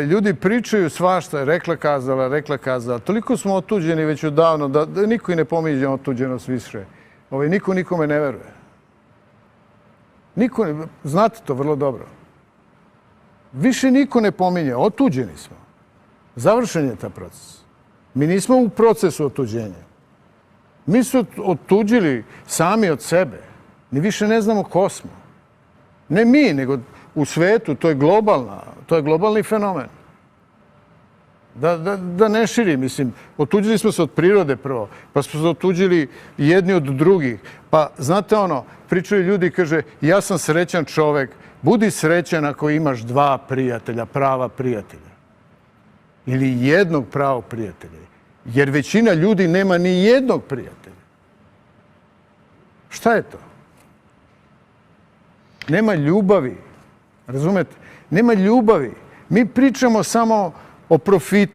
ljudi pričaju svašta, rekla kazala. Toliko smo otuđeni već odavno da niko i ne pominje otuđenost više. Niko nikome ne veruje. Znate to vrlo dobro. Više niko ne pominje. Otuđeni smo. Završen je ta proces. Mi nismo u procesu otuđenja. Mi su otuđili sami od sebe. Mi više ne znamo ko smo. Ne mi, nego u svetu. To je globalni fenomen. Da ne širi, mislim. Otuđili smo se od prirode prvo, pa smo se otuđili jedni od drugih. Pa, znate pričaju ljudi, kaže, ja sam srećan čovek. Budi srećan ako imaš 2 prijatelja, prava prijatelja. Ili jednog pravog prijatelja. Jer većina ljudi nema ni jednog prijatelja. Šta je to? Nema ljubavi. Razumete? Nema ljubavi. Mi pričamo samo o profitu.